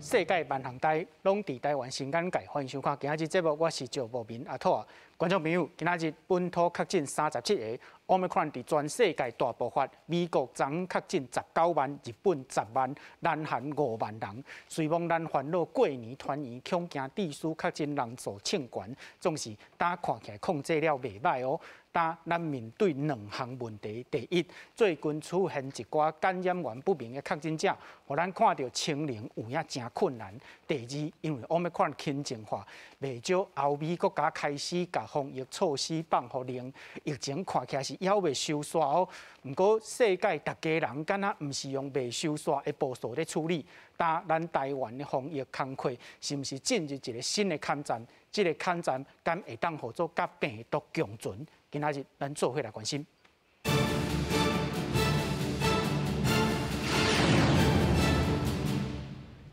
世界万行台，拢伫台湾新眼界，欢迎收看今仔日节目，我是赵博明阿土啊。观众朋友，今仔日本土确诊37个，Omicron 伫全世界大爆发，美国昨确诊19万，日本10万，南韩5万人。随望咱烦恼过年团圆，恐惊地区确诊人数称悬，总是大看起来控制了袂歹哦。但咱面对2项问题，第一，最近出现一寡感染源不明的确诊者，互咱看到清零有影真困难。第二，因为 Omicron 轻症化，未少欧美国家开始甲防疫措施放互令，疫情看起来是还未收煞哦。不过世界大家人敢若毋是用未收煞的步数咧处理，但咱台湾的防疫工作是毋是进入一个新的抗战？这个抗战敢会当合作甲病毒共存？今仔日咱做伙来关心。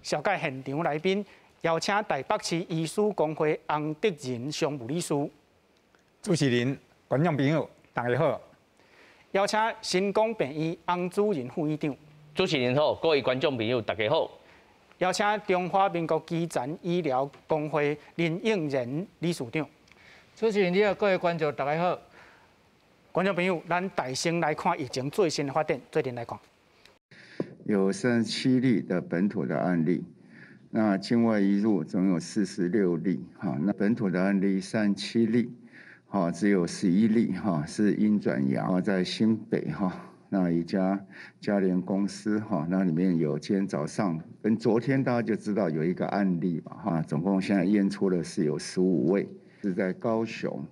小介现场来宾，邀请台北市医师公会洪德仁常务理事。主持人、观众朋友，大家好。邀请新光病院洪主任副院长。主持人好，各位观众朋友，大家好。邀请中华民国基层医疗工会林应仁理事长。主持人你好，各位观众大家好。观众朋友，咱大先来看疫情最新的发展，最近来看。有37例的本土的案例，那境外移入总有46例，那本土的案例37例，只有11例是阴转阳，在新北那一家嘉联公司那里面有今天早上跟昨天大家就知道有一个案例嘛总共现在验出的是有15位，是在高雄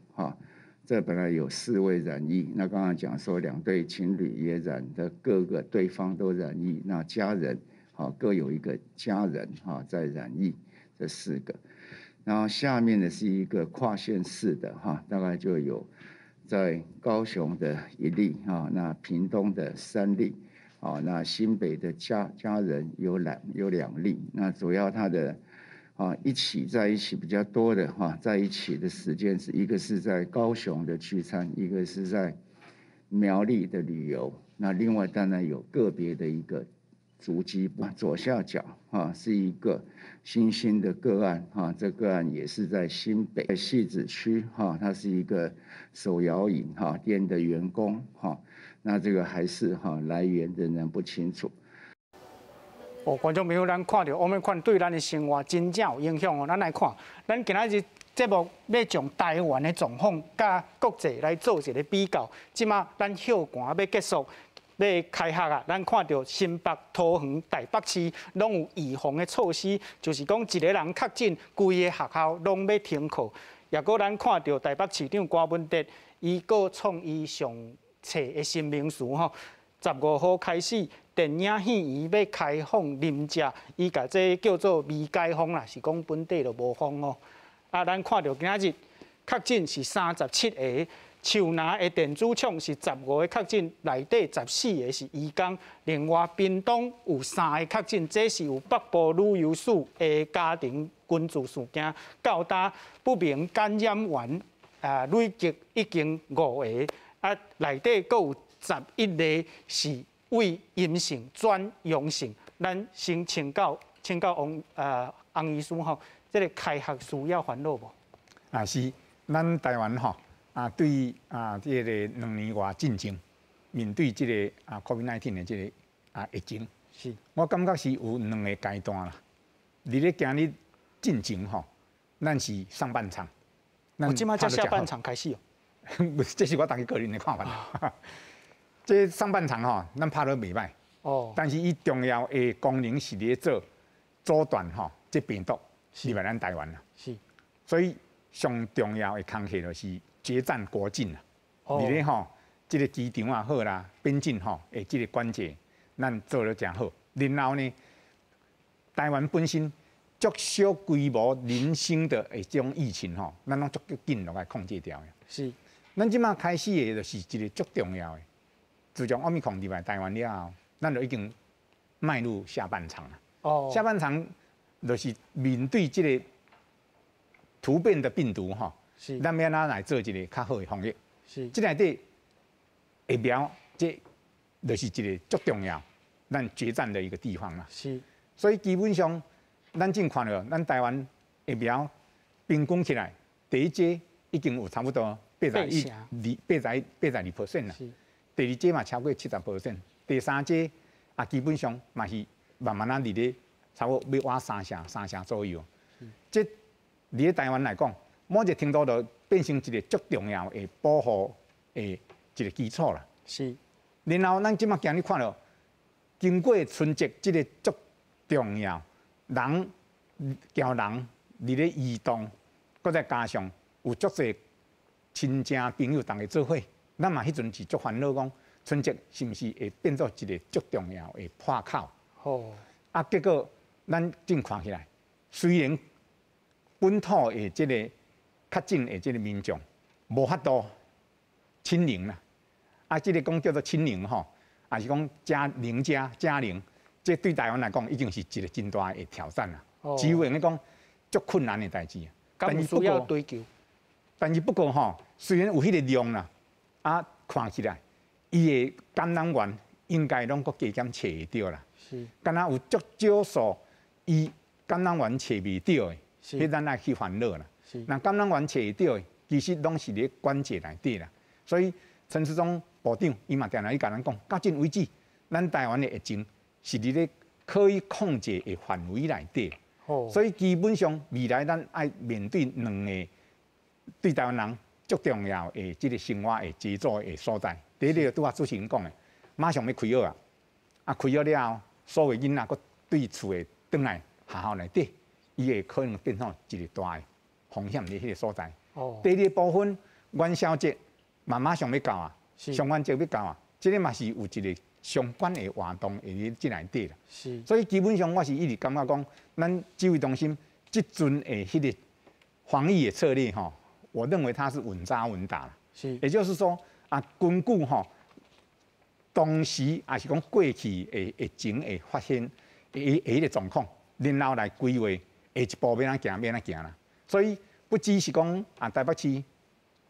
这本来有4位染疫，那刚刚讲说2对情侣也染的，各个对方都染疫，那家人各有一个家人在染疫，这4个。然后下面的是一个跨县市的大概就有在高雄的1例那屏东的3例那新北的家人有2例，那主要他的在一起比较多的在一起的时间是一个是在高雄的聚餐，一个是在苗栗的旅游。那另外当然有个别的一个足迹，左下角是一个新兴的个案这个案也是在新北汐止区它是一个手摇饮店的员工那这个还是来源仍然不清楚。观众朋友，咱看到 Omicron 对咱的生活真正有影响哦。咱来看，咱今仔日节目要从台湾的状况甲国际来做一个比较。即马咱休寒要结束，要开学啊！咱看到新北、桃园、台北市拢有预防的措施，就是讲一个人确诊，规个学校拢要停课。也搁咱看到台北市长郭文哲，伊搁创伊上册的新名词15号开始。电影戏院要开放啉食，伊甲这叫做未解封啦，是讲本地就无封哦。咱看到今仔日确诊是37个，树林的电子厂是15个确诊，内底14个是移工。另外，屏东有3个确诊，这是有北部旅游署的家庭捐助事件，到达不明感染源累计已经5个，内底阁有11例是为阴性转阳性，咱先请教洪医师这个开学需要烦恼无？是，咱台湾对这个2年外进程，面对这个COVID-19 的这个疫情，是，我感觉是有2个阶段啦。伫咧今日进程咱是上半场，即马才下半场开始哦。这是我大家个人的看法。这上半场咱拍得袂歹，但是伊重要的功能是咧做阻断这病毒入来咱台湾啦。是，所以上重要的工作就是决战国境啦。而咧这个机场也好啦，边境的这个关节，咱做得真好。然后呢，台湾本身足小规模零星的这种疫情咱拢足紧落来控制掉的。是，咱即马开始的就是一个足重要的。自从Omicron入来台湾了后，咱就已经迈入下半场了。下半场就是面对这个突变的病毒咱要哪来做一个较好的防疫？是，这内底疫苗，这就是一个足重要，咱决战的一个地方啦。是，所以基本上咱正看到，咱台湾疫苗平均起来，第一阶已经有差不多82%啦，第二阶嘛超过70%，第三阶啊基本上嘛是慢慢伫咧差不多要挖3成左右。即伫咧台湾来讲，某一个程度就变成一个足重要的保护的一个基础啦。是。然后咱即马今日看到，经过春节即个足重要，人交人伫咧移动，搁再加上有足侪亲戚朋友同个做伙，咱嘛迄阵是足烦恼讲，春节是毋是会变做一个足重要的破口？哦。啊，结果咱正看起来，虽然本土的即个确诊的即个民众无法度清零啦，啊，即个讲叫做清零吼，也是讲加零，这对台湾来讲已经是一个真大的挑战啦。只有用咧讲足困难的代志。但是需要追求。但是不过吼，虽然有迄个量啦，啊，看起来伊的感染源应该拢搁加减找会到啦。是。敢若有足少数伊感染源找袂到的，迄咱爱去烦恼啦。是。那感染源找会到的，其实拢是咧关节内底啦。所以陈时中部长伊嘛定定伊甲咱讲，到今为止，咱台湾的疫情是伫咧可以控制的范围内底。哦。所以基本上未来咱爱面对两个对台湾人足重要的即个生活的基础的所在。第一个拄啊主持人讲的，马上要开学啊！啊，开学了后，所有囡仔佫对厝的转来学校内底，伊会可能变成一个大的风险的迄个所在。哦。第二个部分，元宵节马上要到啊，上元节要到啊，即个嘛是有一个相关的活动会伫即内底啦。是。所以基本上我是一直感觉讲，咱指挥中心即阵的迄个防疫的策略吼，我认为它是稳扎稳打啦。是。也就是说啊，根据吼。当时也是讲过去疫情会发现迄个状况，然后来规划下一步要怎行啦。所以不只是讲啊台北市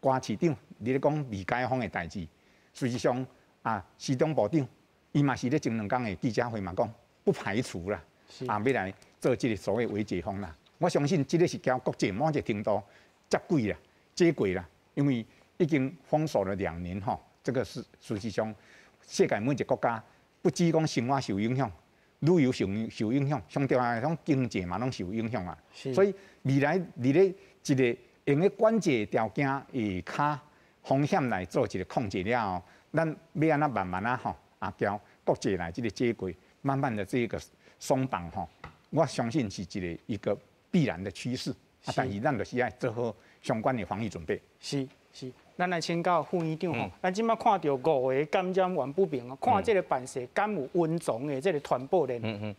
瓜市长你咧讲未解封的代志，实际上啊市长部长伊嘛是咧前2天的记者会嘛讲，不排除啦，啊要来做这个所谓微解封啦。我相信这个是交国际某一个程度接轨啦，因为已经封锁了2年吼，这个是实际上。世界每一个国家，不只讲生活受影响，旅游受影响，相对来讲经济嘛拢受影响啊。所以未来伫咧一个用咧关节条件下骹风险来做一个控制了后，咱要安怎慢慢吼啊，交国际来这个接轨，慢慢的这个松绑吼，我相信是一个必然的趋势。啊，但是咱就是要做好相关的防疫准备。是。咱来请教副院长吼，咱即摆看到5个感染源不明，看这个办事敢有温床的这个传播链。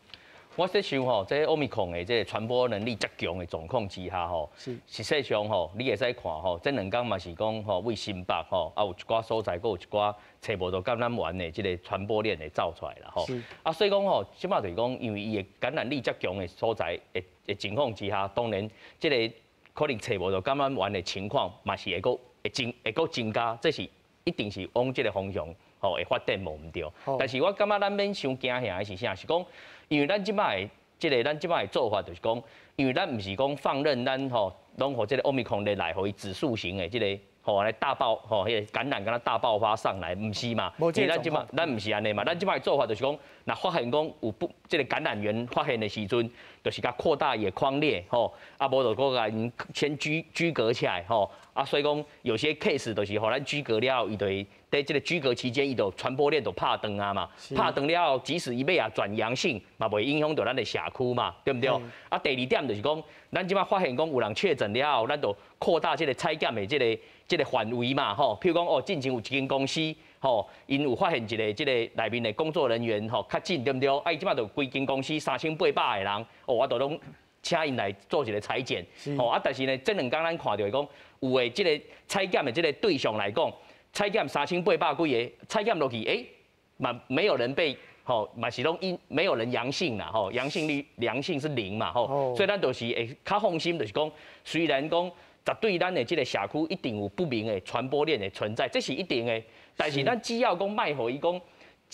我在想吼，这奥密克戎的这个传播能力较强的状况之下吼，实际上吼，你会使看吼，这2天嘛是讲吼，为新北吼，啊有一寡所在，佫有一寡找无到感染源的这个传播链会走出来啦吼。啊，所以讲吼，即摆就是讲，因为伊的感染力较强的所在的情况之下，当然这个可能找无到感染源的情况，嘛是会佫增加，这是一定是往这个方向吼会发展无毋对。但是我感觉咱免伤惊吓的是啥？是讲，因为咱即摆的做法就是讲，因为咱毋是讲放任咱吼，拢互这个奥密克戎来互伊指数型的这个吼来大爆吼，迄个感染敢若大爆发上来，毋是嘛？因为咱毋是安尼嘛，咱即摆的做法就是讲，若发现讲有这个感染源发现的时阵，就是甲扩大伊的框列吼，啊无就甲因先居隔起来吼。啊，所以讲有些 case 就是互咱居隔了后，伊就在这个居隔期间，伊就传播链就拍断啊嘛，拍断了后，即使伊要转阳性，嘛袂影响到咱的社区嘛，对不对？啊，第2点就是讲，咱即摆发现讲有人确诊了后，咱就扩大这个采检的这个范围嘛，吼，譬如讲哦，之前有一间公司，吼，因有发现一个这个内面的工作人员吼确诊，对不对？啊，伊即摆就规间公司3800个人，哦，我就拢请因来做一个采检，吼啊，但是呢，这2天咱看到讲。有诶，即个采检的即个对象来讲，采检3800几个，采检落去，嘛没有人被吼，嘛是拢没有人阳性啦，吼，阳性是0嘛，吼，所以咱就是会较放心，就是讲，虽然讲绝对咱的即个社区一定有不明的传播链的存在，这是一定的，但是咱只要讲卖互伊讲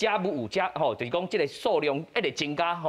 加有就是讲这个数量一直增加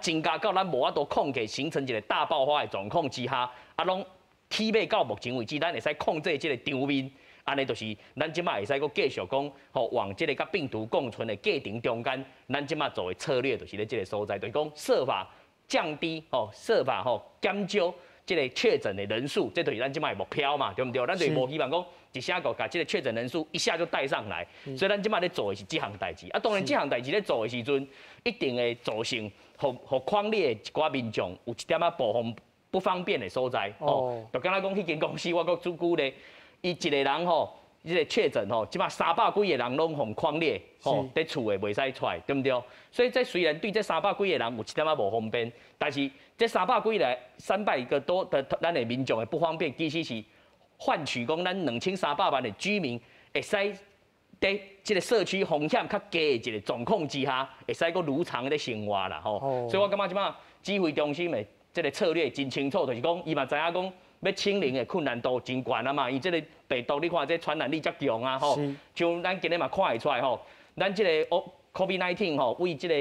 增加到咱无法度控制，形成一个大爆发的状况之下，拢起码到目前为止，咱会使控制这个场面。安尼就是咱即摆会使搁继续讲，往这个甲病毒共存的过程中间，咱即摆做的策略就是咧这个所在，就是讲设法降低设法减少这个确诊的人数，这就是咱即摆的目标嘛，对不对？咱就是无希望讲一下个把这个确诊人数一下就带上来，所以咱即摆咧做的是这项代志。当然这项代志咧做的时阵，一定会造成互匡列的一寡民众有一点仔不方便的所在。就敢若讲迄间公司，我搁主估咧。伊一个人这个确诊即马300几个人拢互匡列在厝诶袂使出来，对不对？所以这虽然对这300几个人有一点仔无方便，但是这300个多的咱的民众的不方便，其实是换取讲咱2300万的居民会使在这个社区风险较低的一个状况之下，会使搁如常的生活啦所以我感觉即马指挥中心的这个策略真清楚，就是讲伊嘛知影讲。要清零的困难度真悬啊嘛，伊这个病毒你看这传染力遮强啊像咱今日嘛看会出来咱这个 COVID-19 为这个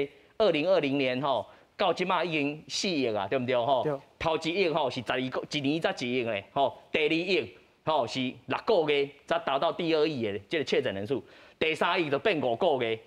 2020年到即马已经4亿啊，对不对头一亿是一年才1亿嘞第二亿是6个月才达到第2亿的这个确诊人数，第3亿就变5个月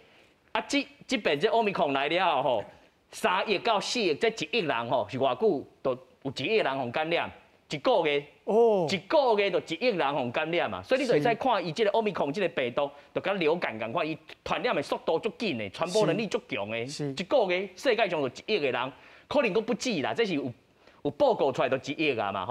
这边这 Omicron 来了3亿到4亿这1亿人是偌久都有1亿人互感染。一个月一个月就1亿人互感染嘛，所以你就会使看伊这个奥密克戎这个病毒，就跟流感共款，伊传染的速度足紧的，传播能力足强的。一个月世界上就1亿个人，可能佫不止啦，这是有报告出来就1亿啊嘛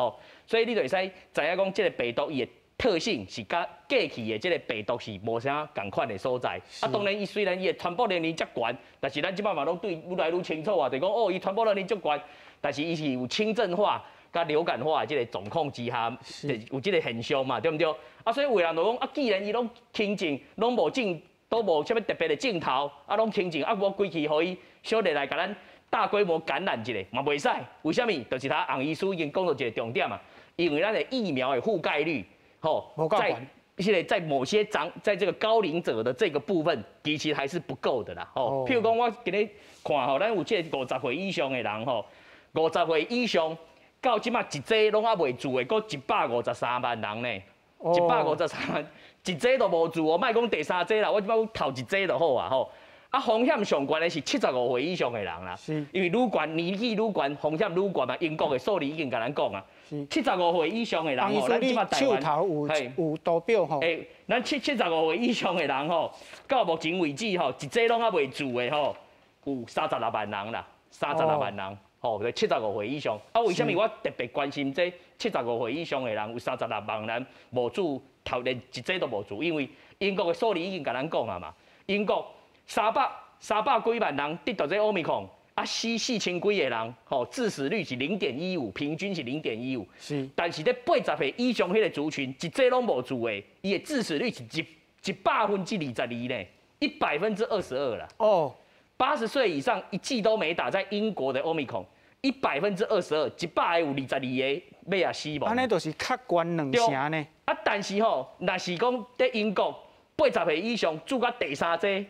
所以你就会使知影讲这个病毒伊的特性是甲过去的这个病毒是无啥共款的所在。当然伊虽然伊的传播能力遮悬，但是咱即摆嘛拢对愈来愈清楚啊，就讲伊传播能力足悬，但是伊是有轻症化。甲流感化的这个状况之下，有这个现象嘛，对不对？所以有人就讲既然伊拢轻症，拢无都无啥物特别的镜头，拢轻症，我规气互伊小日来甲咱大规模感染一下，嘛袂使。为什么？就是他洪医师已经讲到一个重点嘛，因为咱的疫苗的覆盖率，在某些在这个高龄者的这个部分，其实还是不够的啦。譬如讲，我今日看咱有这50岁以上的人50岁以上。到即马一剂拢还袂住的，搁153万人呢，153万，一剂都无住莫讲第3剂啦，我即摆头一剂就好啊风险上悬的是75岁以上的人啦，因为愈悬年纪愈悬，风险愈悬嘛。英国的数字已经甲咱讲啊，75岁以上的人咱即马台湾有图表咱75岁以上的人到目前为止一剂拢还袂住的有36万人啦，36万人。就75岁以上为什么我特别关心这75岁以上的人有36万人无住连一剂都无住？因为英国的数字已经甲咱讲啊嘛，英国300几万人得到这奥密克戎死4000几个人致死率是0.15，平均是0.15。是，但是咧80岁以上迄个族群一剂拢无住的，伊的致死率是122%呢，122%啦。80岁以上一剂都没打，在英国的奥密克戎。122%，100个有22个要死亡。安尼就是较悬2成呢。但是若是讲在英国80岁以上注到第3剂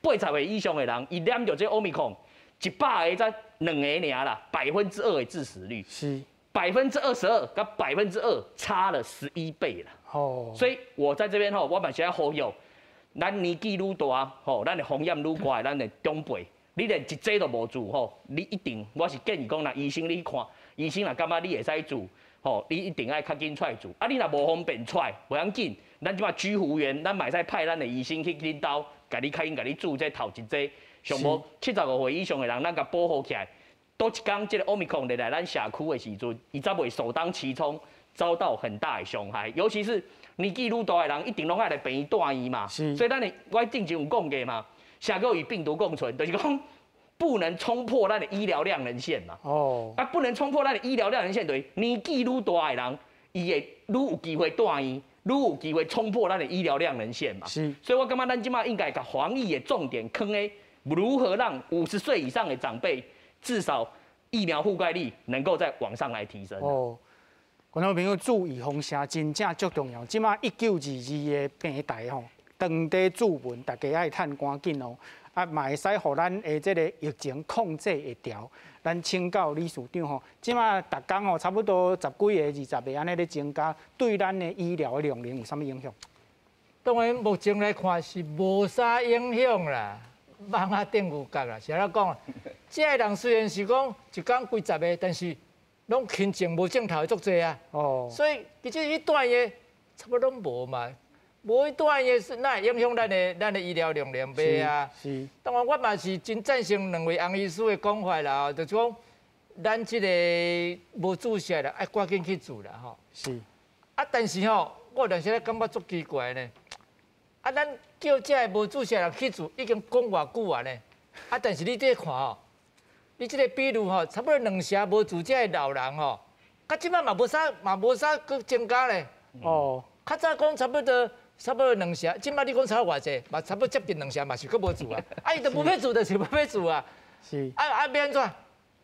，80岁以上的人，伊染着这奥密克戎，100个才2个尔啦，2%的致死率。是22%跟2%差了11倍啦。所以我在这边我嘛是要呼吁，咱年纪愈大，咱的风险愈高，咱的长辈。你连一剂都无住你一定，我是建议讲，医生你看，医生若感觉你会使住你一定爱较紧出来住。你若无方便出来，无要紧，咱即马居服员，咱嘛会使派咱的医生去恁兜，甲你较紧，甲你住这头一剂。上无75岁以上的人，咱甲保护起来。倒一天，这个奥密克戎来咱社区的时阵，伊才袂首当其冲，遭到很大的伤害。尤其是年纪愈大的人，一定拢爱来病院住院嘛。所以我之前有讲过嘛。下个与病毒共存，就是讲不能冲破咱的医疗量能线嘛。不能冲破咱的医疗量能线，就是年纪愈大的人，伊会愈有机会住院，愈有机会冲破咱的医疗量能线嘛。所以我感觉咱即马应该把防疫的重点放在如何让50岁以上的长辈至少疫苗覆盖率能够再往上来提升。观众朋友注意，风声真正足重要。即马1922的平台当地注文，大家爱趁赶紧哦。啊，嘛会使互咱的这个疫情控制会调。咱请教理事长吼，即马逐工吼差不多10几个、20个安尼咧增加，对咱的医疗的量能有啥物影响？当然，目前来看是无啥影响啦，网啊顶有角啦。是安怎讲？这个人虽然是讲一工几十个，但是拢轻症无症头的足济啊。哦。所以其实迄段嘢差不多拢无嘛。无迄段嘢是哪会影响咱的医疗量能袂啊？是。当然，我嘛是真赞成两位洪医师的讲法啦，就是讲咱即个无注射啦，爱赶紧去做啦吼。是。啊，但是吼，我有阵时咧感觉足奇怪呢。啊，咱叫这个无注射人去做，已经讲偌久啊呢。啊，但是你这看吼，你这个比如吼，差不多2成无注这个老人吼，到即摆嘛无啥佫增加咧。哦。较早讲差不多2成，即摆你讲差偌济，嘛差不多接近2成，嘛是佫无做啊。啊，伊都无要做，就是无要做啊。是。要安怎？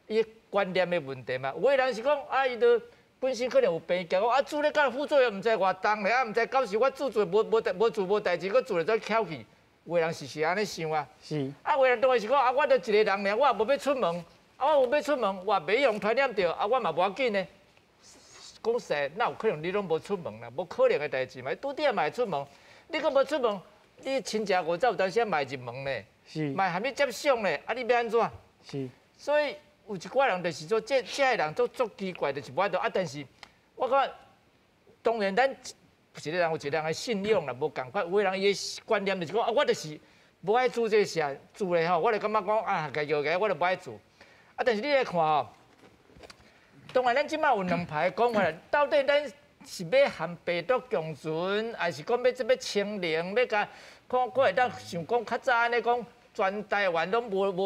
伊观念的问题嘛。有个人是讲，伊都本身可能有病惊，啊，做咧到副作用，毋知偌重咧，啊，毋知到时我做无做代志，佫做咧再翘去。有个人是安尼想啊。是。啊，有个人当然是讲，我都一个人尔，我也无要出门，我有要出门，我袂用传染着，我嘛无要紧呢。讲实，哪有可能你拢无出门啦？无可能的代志嘛，拄点嘛会出门。你佫无出门，你亲戚5早有当时嘛会入门咧，嘛还没接送咧，啊，你要安怎？是。所以有一寡人就是说，这个人足奇怪，就是无法度啊。但是我感觉，当然咱一个人有一个人的信仰啦，无共款。有个人伊的观念就是讲，我就是无爱做这事，做咧吼，我就感觉讲家摇个，我就无爱做。啊，但是你来看吼。当然，咱即马有2派讲法，到底咱是要含病毒共存，还是讲要清零？要甲可会当想讲较早安尼讲，全台湾拢无一个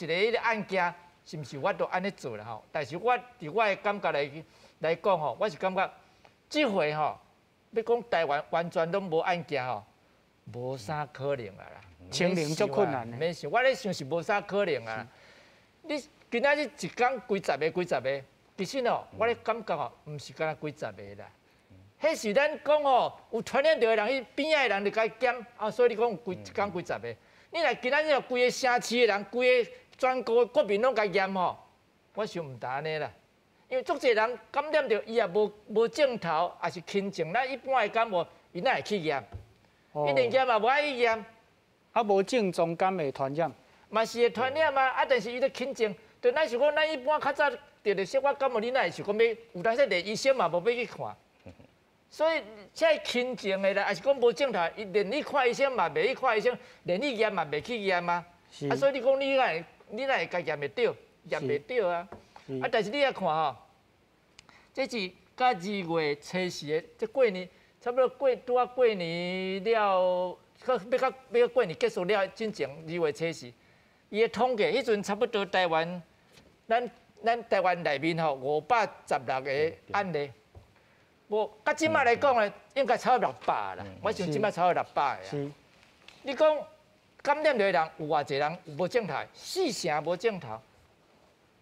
迄个案件，是毋是我都安尼做啦吼？但是我伫我的感觉来讲吼，我是感觉即回吼，要讲台湾完全拢无案件吼，无啥可能啊啦。清零足困难免想，我咧想是无啥可能啊。你今仔日一工几十个。其实哦，我咧感觉哦，毋是干那几十个啦，迄是咱讲哦，有传染着的人，伊边仔的人就该检啊，所以你讲一工几十个，你若今仔日规个城市的人，规个全国民拢该验吼，我想毋得安尼啦，因为足侪人感染着，伊也无症头，也是轻症，咱一般的感冒，伊哪会去验？伊连验嘛无爱去验，啊无症状敢会传染？嘛是会传染啊，但是伊都轻症，就咱是讲咱一般较早。着小我感冒，你哪会想讲要有当时连医生嘛无要去看，所以这轻症的啦，还是讲无症头，伊连你看医生嘛袂去看医生，连你验嘛袂去验啊。啊，所以你讲你哪会家验袂到，验袂到啊。啊，但是你来看吼，这是到2月初四的，这过年差不多拄啊过年了，要过年结束了，进前2月初四，伊的统计，迄阵差不多台湾咱台湾内面吼516个案例，无到即摆来讲咧，应该超过600啦。我想即摆超过600个啊。你讲感染着的人有偌济人有无症头？4成无症头，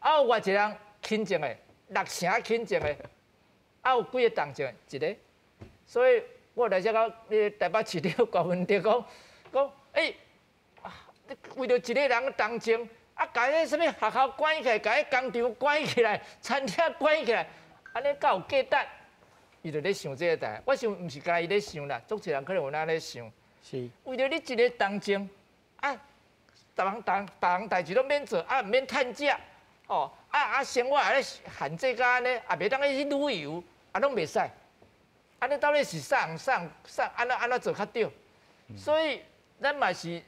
啊有偌济人轻症的，6成轻症的，啊有几个重症1个。所以我来遮到台北市长高文哲讲，为着一个人重症。啊，甲迄什物学校关起来，甲迄工厂关起来，餐厅关起来，安尼敢有价值？伊就咧想这个代，我想毋是家伊咧想啦，足侪人可能有那咧想。是。为着你一个重症，啊，别项代志拢免做，啊，毋免趁食，哦，生活还咧限制甲安尼，也袂当去旅游，啊，拢袂使。安尼到底是啥安怎做较对？所以咱嘛是。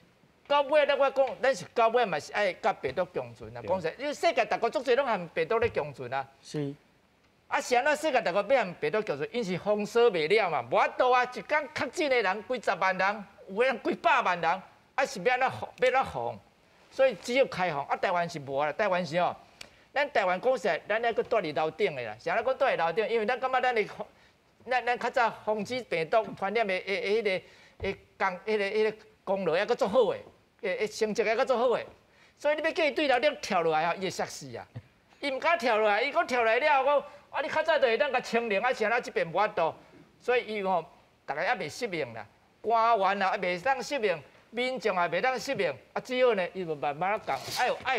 到尾咧，我讲，咱是到尾嘛是爱甲病毒共存啊。讲实，因为世界各国足侪拢含病毒咧共存啊。是。啊，是安怎世界各国要含病毒共存？因是封锁袂了嘛，无法度啊。一天确诊的人几10万人，有个人几百万人，啊是要怎防？所以只有开放。啊，台湾是无啦，台湾是吼，咱台湾讲实，咱还佫住伫楼顶的啦。是安怎讲住伫楼顶？因为咱感觉咱较早防止病毒传染的迄个功劳还佫足好诶。成绩还佫足好诶，所以你要叫伊对楼顶跳落来吼，伊会吓死啊！伊毋敢跳落来，伊讲跳来了，讲你较早就会当甲清零，啊是安怎即边无法度，所以伊吼，大家还袂适应啦。官员啊袂当适应，民众也袂当适应，啊只好呢，伊就慢慢讲，哎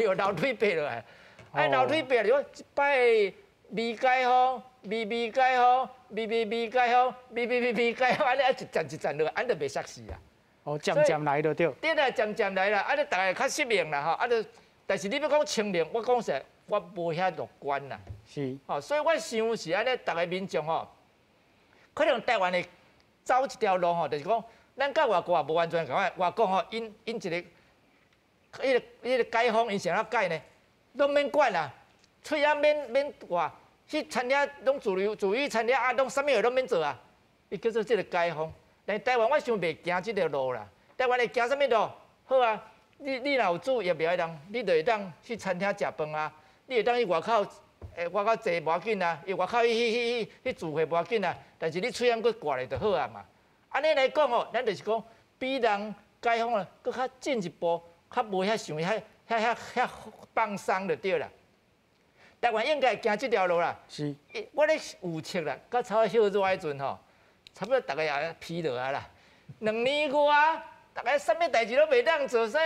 呦楼梯爬落来，楼梯爬落，一摆未解封，未解封，未解封，未解封，安尼一站落来，安就袂煞死啊。哦，渐来就对。对啦，渐来啦，啊你大家较适应啦吼，啊就，但是你要讲清零，我讲实在，我无遐乐观啦。是。哦，所以我想是安尼，大家民众吼，可能台湾的走一条路吼，就是讲，咱甲外国也无完全共款，外国吼，因一个，迄个解封，因是安怎解呢？拢免管啦，喙仔免话，去餐厅拢自由餐厅啊，拢啥物事拢免做啊，伊叫做即个解封。但台湾我想袂行即条路啦，台湾会行啥物路？好啊，你若有煮疫苗的人，你就会当去餐厅食饭啊，你会当去外口。外口坐无要紧啊，伊外口去聚会无要紧啊，但是你喙烟佫挂咧就好啊嘛。安尼来讲吼，咱就是讲比人解封啊，佫较进一步，较无遐想遐放松就对啦。台湾应该行即条路啦。是。我咧预测啦，到差不多休热迄阵吼，差不多大家也疲劳啊啦。2年外，大家啥物代志都袂当做啥，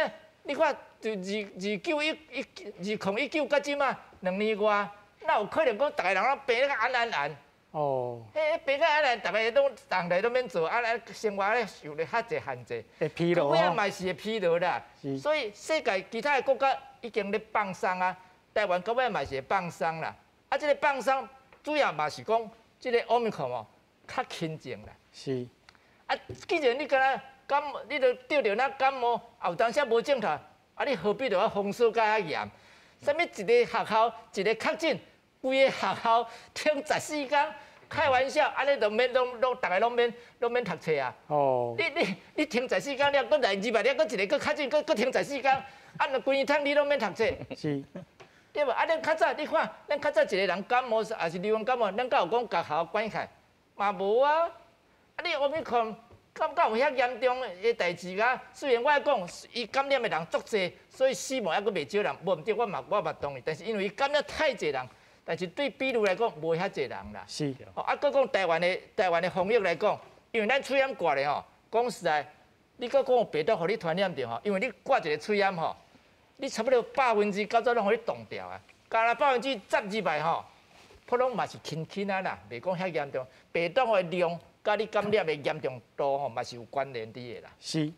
你看就2019到即嘛2年外。那有可能讲，大家人拢病得安。哦。迄病得安，大家拢当代都免做，生活咧受咧较侪限制。会疲劳哦。嘛是会疲劳啦。所以世界其他的国家已经咧放松啊，台湾到尾嘛是会放松啦。啊，这个放松主要嘛是讲，这个奥密克戎哦较轻症啦。是。啊，既然你敢若你著得着那感冒，后当时无症头，啊，你何必着要封锁甲遐严？啥物一个学校一个确诊？规个学校停14天，开玩笑，安尼就免大家拢免读册啊！哦，你停14天了，搁来200了，搁一个搁确诊，搁停14天，啊，规年通你拢免读册。是，对无？啊，咱较早你看，咱较早一个人感冒，还是流行感冒，咱敢有讲甲学校关起来？嘛无啊！啊，你我咪看，敢有遐严重的代志啊？虽然我讲，伊感染的人足侪，所以死亡还佫袂少人，无毋对，我嘛同意。但是因为伊感染太侪人。但是对比如来讲，无遐侪人啦。是。哦，啊，佮讲台湾的防疫来讲，因为咱喙烟挂咧吼，讲实在，你佮讲有病毒互你传染着吼，因为你挂一个喙烟吼，你差不多90%拢互你冻掉啊。加上12%吼，普通嘛是轻啊啦，袂讲遐严重。病毒的量甲你感染的严重度吼，嘛是有关联的啦。是。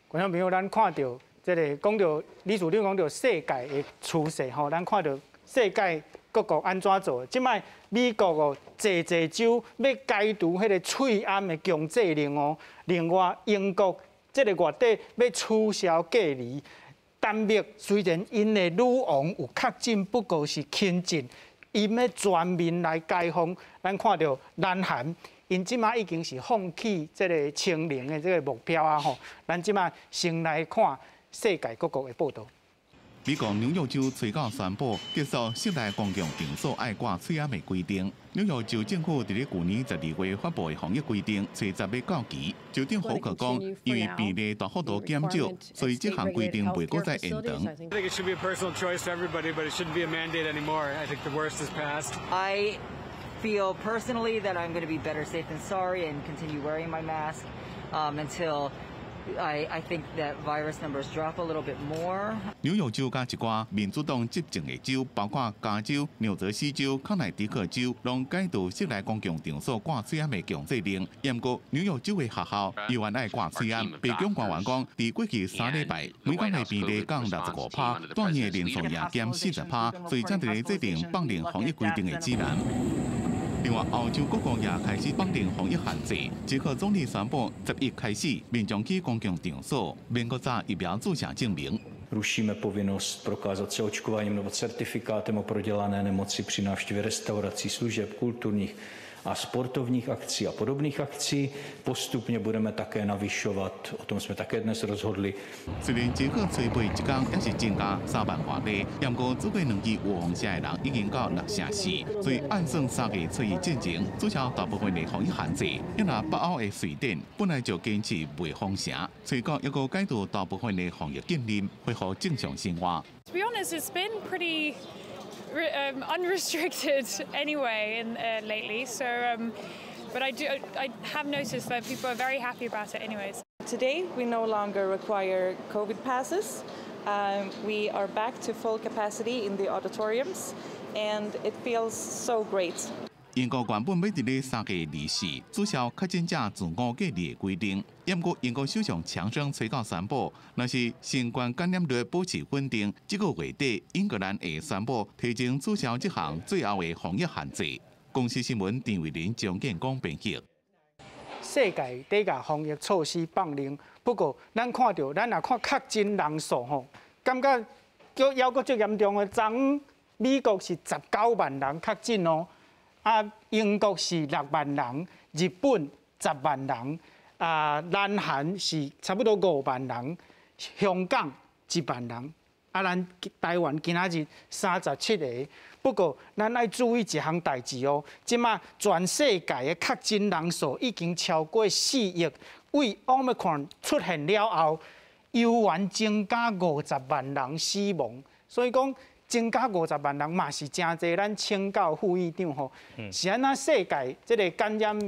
观众朋友，咱看到这个讲到李处长讲到世界的趋势吼，咱看到世界。各国安怎做？即摆美国哦，侪州要解除迄个喙炎的强制令哦。另外，英国即个月底要取消隔离。丹麦虽然因的女王有确诊，不过是轻症，因要全面来解封。咱看到南韩，因即摆已经是放弃即个清零的即个目标啊吼。咱即摆先来看世界各国的报道。美国纽约州最高宣布结束室内公共场所爱挂喙烟的规定。纽约州政府伫咧去年12月发布的防疫规定，随即要到期。州长胡克讲，因为病例大幅度减少，所以这项规定袂搁再延长。I think it should be a personal choice for everybody, but it shouldn't be a mandate anymore. I think the worst is past. I feel personally that I'm going to be better safe than sorry and continue wearing my mask until. I think that virus numbers drop a little bit more. 纽约州甲一寡民主党执政的州，包括加州、纽泽西州、康乃狄克州，拢解除室内公共场所挂喙烟的强制令。不过，纽约州的学校依然爱挂喙烟。北京官员讲，伫过去3礼拜，每天的病例降65%，断院的人数也减40%，所以才伫咧制定放零防疫规定的指南。另外，欧洲各国也开始绑定防疫限制。捷克总理宣布，11开始，民众去公共场所免搁查疫苗注射证明。Rušíme povinnost prokázat se očkováním nebo certifikátem o prodělané nemoci při návštěvě restaurací, služeb, kulturních a sportovních akcí a podobných akcí. Postupně budeme také navyšovat, o tom jsme také dnes rozhodli. 虽然捷克吹背一天也是增加3万多例，不过只过2支有风险的人已经到6成4，所以按算3个出院进程，取消大部分的防疫限制。因为北欧的瑞典本来就坚持未封城，吹国又个解除大部分的防疫禁令，恢复正常生活。To be honest, it's been pretty unrestricted anyway lately. So but I have noticed that people are very happy about it anyways. Today, we no longer require COVID passes. We are back to full capacity in the auditoriums, and it feels so great. 英国原本要伫咧3月24取消确诊者自我隔离的规定，不过英国首相强生催告宣布，若是新冠感染率保持稳定，这个月底英格兰会宣布提前取消这项最后的防疫限制。公司新闻陈伟林、张建光编辑。世界底下防疫措施放零，不过咱看到，咱若看确诊人数吼，感觉还阁最严重的，昨美国是19万人确诊哦。 英国是6万人，日本10万人，南韩是差不多5万人，香港1万人，咱台湾今仔日37个。不过，咱爱注意一项代志哦，即马全世界的确诊人数已经超过4亿，为 Omicron 出现了后，又原增加50万人死亡，所以讲。 增加50万人嘛是真济，咱请教副议长吼，是安那世界这个感染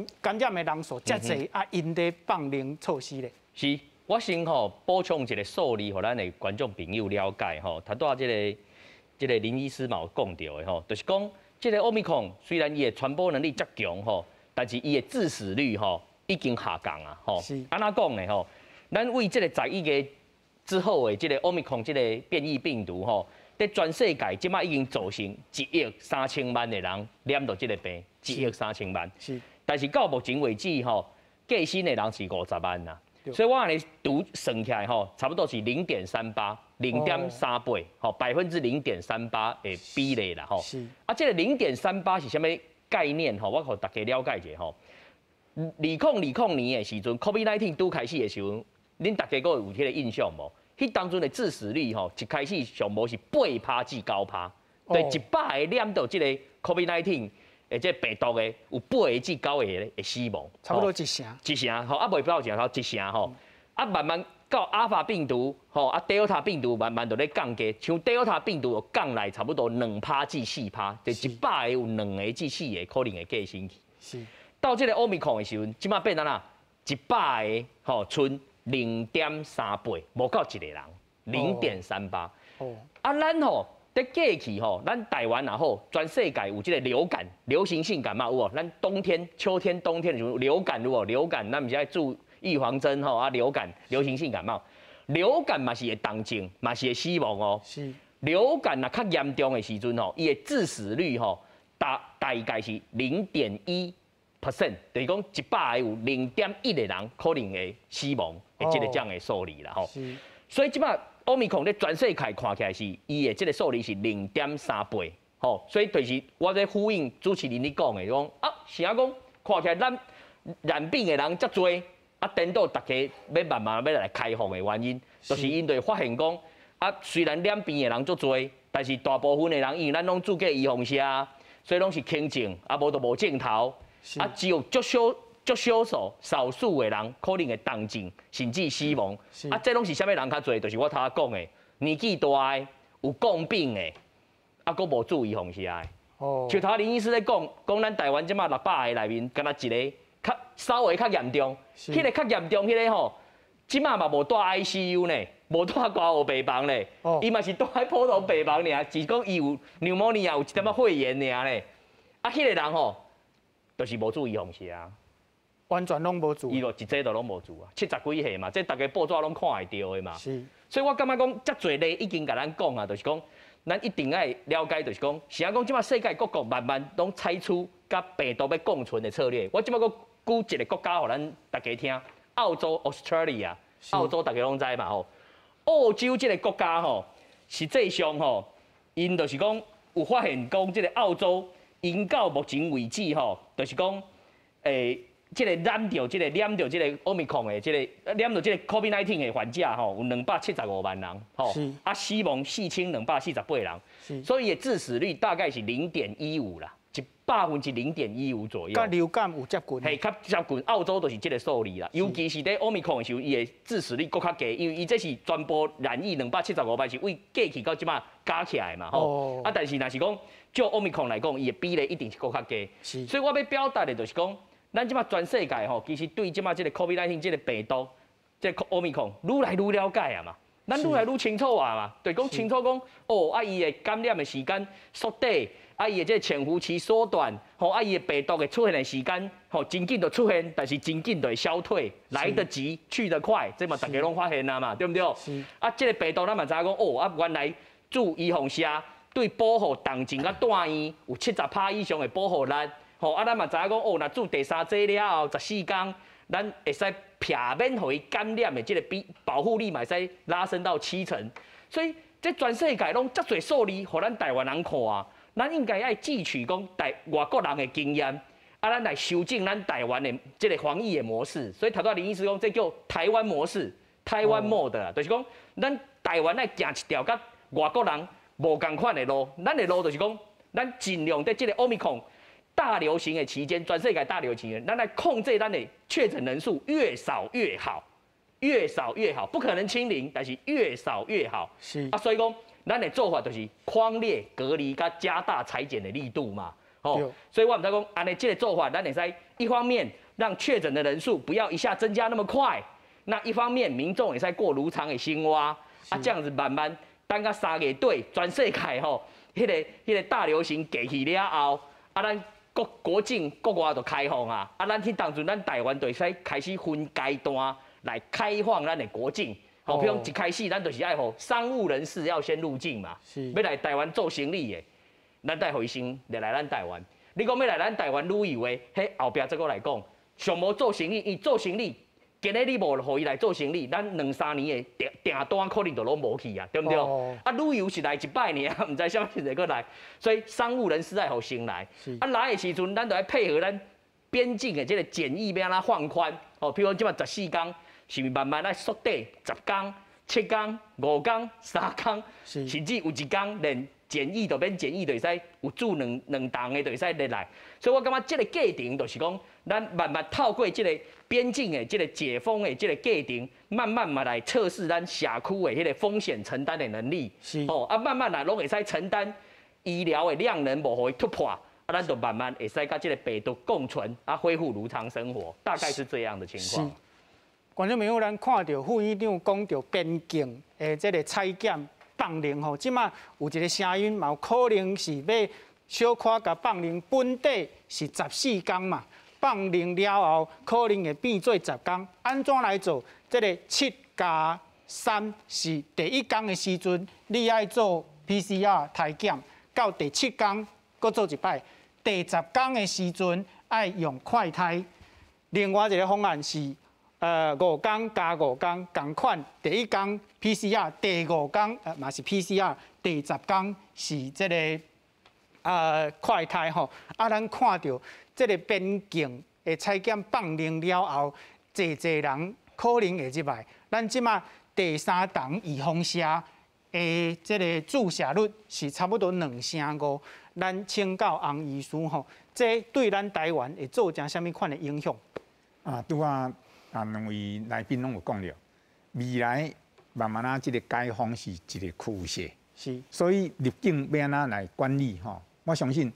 的人数遮济，因在放零措施咧？是，我先补充一个数字，互咱的观众朋友了解吼。他拄这个林医师嘛有讲到的吼，就是讲这个奥密克戎虽然伊的传播能力较强吼，但是伊的致死率已经下降啊吼。安怎讲呢吼？咱为这个11月之后的这个奥密克戎这个变异病毒吼。 在全世界，即马已经造成1亿3千万的人染到这个病，1亿3千万。是。但是到目前为止，过身的人是50万呐。所以我安尼读算起来，差不多是0.38，0.3倍，0.38%的比例啦，是。这个0.38是什么概念？我互大家了解一下。2020年的时阵 ，COVID-19 拄开始的时候，恁大家有迄个印象无？ 迄当阵的致死率一开始上无是8%至9%，对100个染到这个 COVID-19 这病毒的有8个至9个的死亡，差不多1成，袂到1成1成慢慢到阿尔法病毒Delta 病毒慢慢就咧降低，像 Delta 病毒就降来差不多2%至4%，就100个有2个至4个可能会过身去。是，到这个 Omicron 的时候，即马变哪啦？100个剩。 0.3倍，无到1个人，0.38。哦，咱在过去咱台湾也好，全世界有这个流感、流行性感冒有无？咱秋天、冬天的时候流感有无？流感，咱毋是爱注预防针流感、流行性感冒，流感嘛是会重症，嘛是会死亡哦。是。流感若较严重的时阵伊的致死率大概是0.1%，就是讲100个有0.1个人可能会死亡。 这个这样的数字啦，所以即摆奥密克戎在全世界看起来是伊的这个数字是0.3倍，所以就是我在呼应主持人你讲的，讲是啊讲看起来咱染病的人遮多，颠倒大家要慢慢要来开放的原因，就是因为发现讲虽然染病的人足多，但是大部分的人因为咱拢住过预防车，所以拢是轻症，无就无症头，只有足少数的人可能会重症甚至死亡。这拢是啥物人较侪？就是我头仔讲的，年纪大的、有共病的，佫无注意防车的。哦。像头林医师咧讲咱台湾即马600个内面，敢若一个较稍微较严重，迄个较严重，迄个即马嘛无住 ICU 呢，无住挂号病房咧。哦。伊嘛是住喺普通病房尔，只讲伊有 pneumonia 有一点仔肺炎尔咧。迄个人就是无注意防车啊。 完全拢无做，伊就一切都拢无做啊，70几岁嘛，这大家报纸拢看会到的嘛。是，所以我感觉讲，遮侪例已经甲咱讲啊，就是讲，咱一定爱了解，就是讲，是啊讲，即马世界各国慢慢拢采取甲病毒要共存的策略。我即马佫举一个国家，互咱大家听，澳洲 Australia， 澳洲大家拢知嘛吼。澳洲这个国家实际上因就是讲有发现讲，这个澳洲因到目前为止就是讲，这个染到这个 Omicron 的这个染到这个 COVID-19 的患者有275万人，死亡4248人，所以的致死率大概是0.15啦，0.15%左右。跟流感有接近。嘿，较接近，澳洲就是这个数字啦。尤其是在 Omicron 的时候，伊的致死率更较低，因为伊这是传播染疫275万是为过去到即马加起来嘛，但是若是讲就 Omicron 来讲，伊的比例一定是更较低。所以我要表达的就是讲。咱即马全世界吼，其实对即马即个 COVID-19 即个病毒，即个 Omicron 愈来愈了解啊嘛。咱愈来愈清楚啊嘛，对，讲清楚讲，哦，啊伊的感染的时间缩短，啊伊的这个潜伏期缩短，吼，啊伊的病毒的出现的时间，吼，真紧就出现，但是真紧就会消退，来得及，去得快，这嘛大家拢发现啊嘛，对不对？啊，这个病毒咱嘛知影讲，哦，啊原来注预防射对保护重症甲大院有70%以上的保护力，吼，啊咱嘛知影讲，哦，若注第三剂了后14天，咱会使避免互伊感染的这个保护力嘛，会使拉升到70%，所以这全世界拢遮侪数字，互咱台湾人看啊，咱应该爱汲取讲外国人的经验，啊，咱来修正咱台湾的这个防疫的模式。所以头拄林医师讲，这叫台湾模式，台湾 mode 啦，就是讲咱台湾爱行一条甲外国人无共款的路，咱的路就是讲，咱尽量在这个 Omicron 大流行的期间，全世界大流行的，咱来控制咱的确诊人数越少越好，越少越好，不可能清零，但是越少越好。是啊，所以讲咱的做法就是匡列隔离，加加大裁剪的力度嘛。哦，所以我们在讲，安尼这个做法，咱会使一方面让确诊的人数不要一下增加那么快，那一方面民众也在过如常的生活啊，这样子慢慢等到3月底全世界吼，迄个大流行过去了后，啊咱。国境国外就开放啊，啊，咱去当阵，咱台湾就使开始分阶段来开放咱的国境。好，比如一开始咱就是爱互商务人士要先入境嘛，要来台湾做生意的，咱带回先来咱台湾。你讲要来咱台湾旅游的，迄后壁再过来讲，上无做生意，伊做生意，今日你无互伊来做生意，咱2、3年的订单可能就拢无去啊，对不对？啊，旅游是来1摆尔，唔知啥物时阵过来，所以商务人士爱互先来。啊，来的时阵，咱就要配合咱边境的这个检疫要安怎放宽。哦，譬如即马14天，是慢慢来缩短10天、7天、5天、3天，甚至有1天连检疫就免检疫，就会使有住两档的，就会使入来。所以我感觉这个过程就是讲，咱慢慢透过这个边境的这个解封的这个过程，慢慢嘛来测试咱社区的迄个风险承担的能力。哦，啊，慢慢来拢会使承担医疗的量能无互伊突破，啊，咱就慢慢会使甲这个病毒共存，啊，恢复如常生活，大概是这样的情况。观众朋友，咱看到副院长讲到边境的这个采检放零吼，即马有一个声音嘛，有可能是要小可甲放零，本底是14天嘛，放零了后可能会变做10天。安怎来做？这个7+3是第1天的时阵，你爱做 PCR 体检，到第7天搁做一摆，第10天的时阵爱用快筛。另外一个方案是5天加5天，同款第1天 PCR， 第5天嘛是 PCR， 第10天是这个快筛吼。啊，咱看到这个边境的采检放零了后，侪人可能会入来。咱即马第3档预防射的这个注射率是差不多2.5%，咱请教洪医师吼，这对咱台湾会造成什么款的影响？啊，拄啊两位来宾拢有讲了，未来慢慢啊，这个解封是一个趋势，是，所以入境要安怎来管理吼？我相信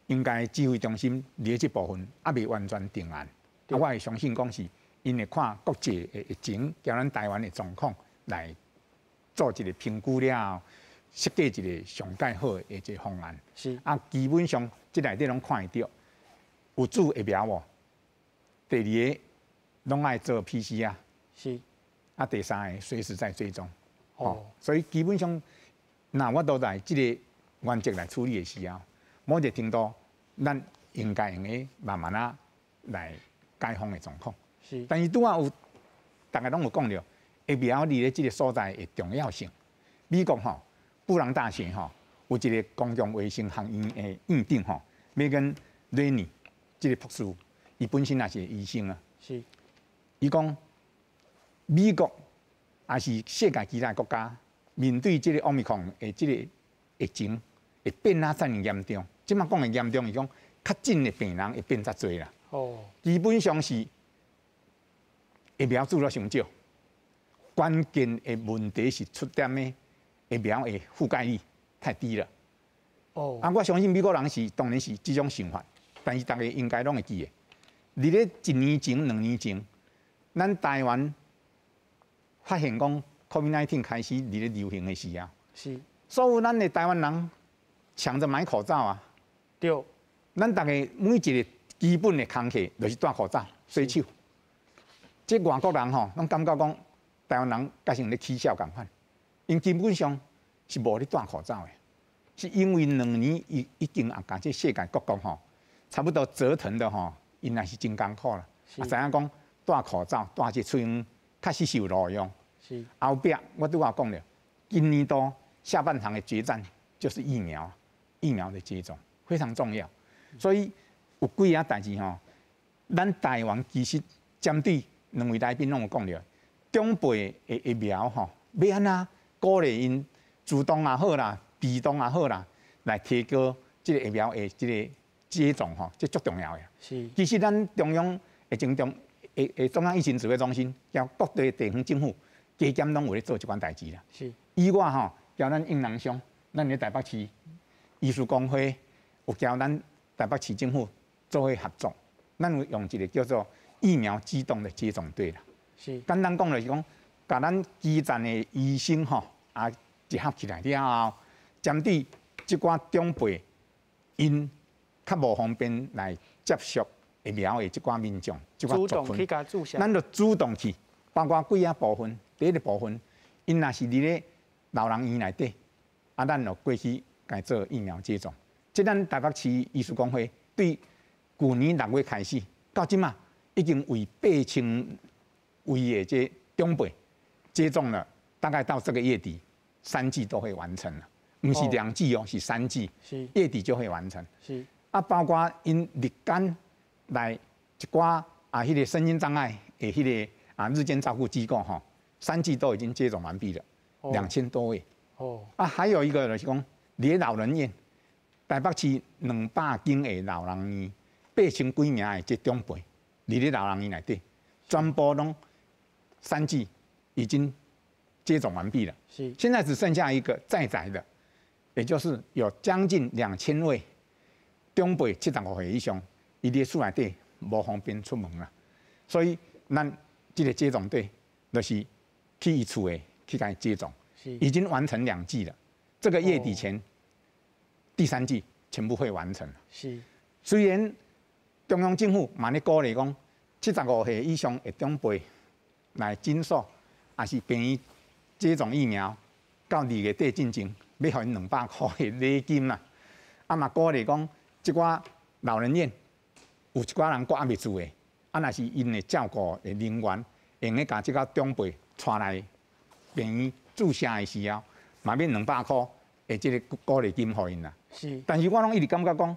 应该指挥中心伫这部分还未完全定案，我会相信讲是因会看国际的疫情，交咱台湾的状况来做一个评估了后，设计一个上介好的一个方案。是啊，基本上这内底拢看会到，有主会苗无？第2个拢爱做 PCR， 是啊，第3个随时在追踪。哦，所以基本上，那我都来这个原则来处理的时候，某一个程度，咱应该用个慢慢啊来解封的状况。是，但是拄啊有大家拢有讲了，疫苗离咧这个所在的重要性。美国吼，布朗大学吼有一个公共卫生学院的院长吼，要跟瑞尼这个博士，伊本身也是医生啊。是，伊讲美国也是世界其他国家面对这个 Omicron 的这个疫情会变啊，遮尔严重。即马讲的严重，是讲较紧的病人会变较侪啦。哦，基本上是疫苗注了上少，关键的问题是出点的疫苗的覆盖率太低了。哦，啊，我相信美国人是当然是这种想法，但是大家应该拢会记的。伫咧1年前、2年前，咱台湾发现讲 COVID-19 开始伫咧流行的时候，是，所有咱的台湾人抢着买口罩啊。对，咱大家每一个基本的工课就是戴口罩、洗手。即外国人吼，拢感觉讲台湾人甲像咧起笑共款，因基本上是无咧戴口罩的，是因为2年已经甲这世界各国吼差不多折腾的吼，因也是真艰苦啦。知影讲戴口罩、戴这喙黄，确实是有路用。是。后壁我拄仔讲了，今年度下半场的决战就是疫苗的接种非常重要，所以有几样代志吼，咱台湾其实针对2位来宾拢有讲了，长辈的疫苗吼，要安怎鼓励因主动也好啦，被动也好啦，来提高这个疫苗的这个接种吼，这足重要的。是。其实咱中央的中央疫情指挥中心，交各地方政府加减拢有咧做这款代志啦。是。以外吼，交咱应人乡，咱咧台北市艺术工会有交咱台北市政府做伙合作，咱有用一个叫做疫苗机动的接种队啦。是。简单讲就是讲，甲咱基层的医生吼啊结合起来了后，针对即寡长辈因较无方便来接受疫苗的即寡民众，即寡族群，咱就主动去，包括几啊部分。第一个部分，因若是伫咧老人院内底，啊，咱就过去甲做疫苗接种。即咱台北市医师公会对去年6月开始到即嘛，已经为8000位的这长辈接种了，大概到这个月底3剂都会完成了，不是2剂哦，是3剂，月底就会完成。是啊，包括因日间来一寡啊，迄个身心障碍的迄个啊日间照顾机构吼，3剂都已经接种完毕了，2000多位。哦。啊，还有一个就是讲，伫老人院，台北市200间的老人院，8000几名的这长辈，伫咧老人院内底，全部拢3剂已经接种完毕了。是。现在只剩下一个在宅的，也就是有将近2000位长辈75岁以上，伊伫厝内底无方便出门啦，所以咱这个接种队就是去伊厝诶去甲伊接种，已经完成2剂了。这个月底前，第3剂全部会完成。是。虽然中央政府嘛咧鼓励讲，75岁以上的长辈来诊所，也是病院接种疫苗，到2月底进前，要互因200块的礼金啦。啊嘛鼓励讲，即寡老人院有一寡人还未住的，啊若是因的照顾的人员，用咧甲即个长辈带来病院注射的时候，嘛免200块的即个鼓励金互因啦。是。但是我拢一直感觉讲，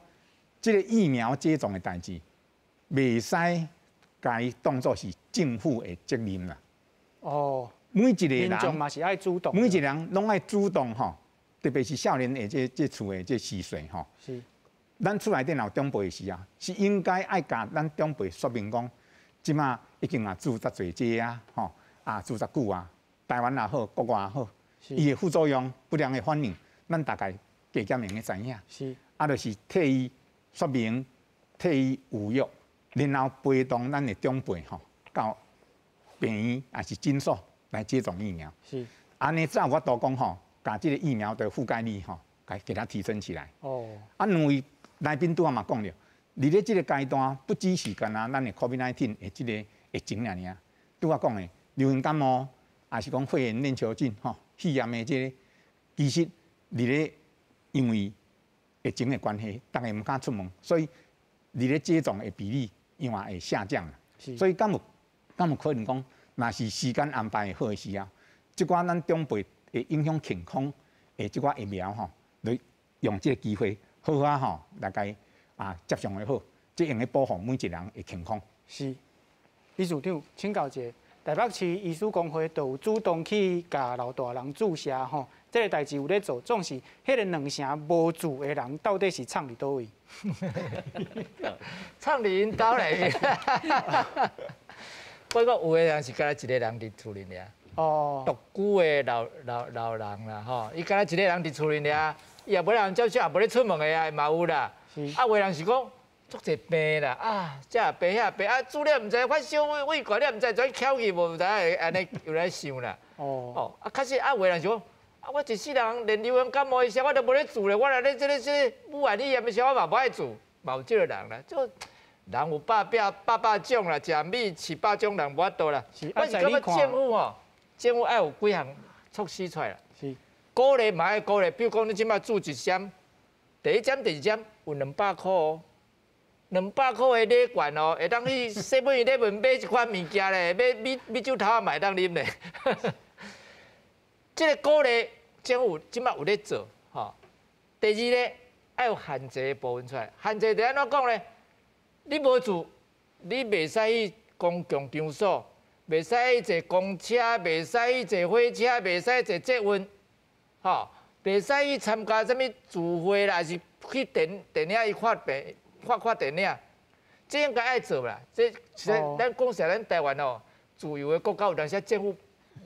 即个疫苗接种的代志，袂使甲伊当作是政府的责任啦。哦。每一个人民众嘛是爱主动，每一个人拢爱主动吼，特别是少年的这厝的这时岁吼。是。咱厝内底有长辈的时候，是应该爱甲咱长辈说明讲，即马已经住遮侪济啊，吼住遮久啊，台湾也好，国外也好，伊的副作用、不良的反应，咱大概加减用个知影。是。啊，就是替伊说明，替伊有约，然后陪同咱的长辈吼到病院还是诊所来接种疫苗。是。安尼才有法度讲吼，把这个疫苗的覆盖率吼，给它提升起来。哦。啊，两位来宾拄仔嘛讲了，伫咧这个阶段，不只是干咱的 COVID-19 的这个疫情尔，拄仔讲的流行感冒，还是讲肺炎链球菌吼、肺炎的这个，其实伫咧因为疫情的关系，大家唔敢出门，所以伫咧接种的比例因为会下降。所以敢有可能讲，若是时间安排好的时候，即寡咱长辈会影响健康的即寡疫苗吼，来用这个机会。好啊吼，大概接种的好，即用来保护每一个人的健康。是，理事长，请教一下，台北市医师公会都有主动去甲老大人注射吼，这个代志有咧做，总是迄个2成无住的人，到底是藏伫倒位？藏伫因兜内。不过有的人是干一个人伫厝里尔。哦。独居的老人啦吼，伊干一个人伫厝里尔。伊也无人接触，也无咧出门的啊，嘛有啦。啊，有人是讲，足侪病啦啊，这病遐病啊，煮了唔知发烧胃管了唔知怎翘去无，唔知安尼又来想啦。哦，啊，确实啊，有的人想，啊，我一世人连流行感冒的时候我都无咧煮咧，我来咧这个武汉肺炎的时候我嘛无爱煮，嘛有这个人啦，就人有百种啦，食米7、8种人无法度啦。我是感觉政府吼，政府爱有几项措施出来啦。是，鼓励嘛爱鼓励，比如讲你即摆煮一针，第一针、第二针有200块哦。200块的礼券哦，会当去7-11买一款物件咧，买米酒头啊，嘛会当啉咧。这个鼓励政府即摆有咧做，吼。第二咧，要有限制的部分出来，限制就安怎讲咧？你无住，你袂使去公共场所，袂使去坐公车，袂使去坐火车，袂使坐捷运，吼，袂使去参加什物聚会啦，还是去电影去看电影，这应该爱做啦。这其实咱讲实，咱台湾哦，自由的国家，有当时政府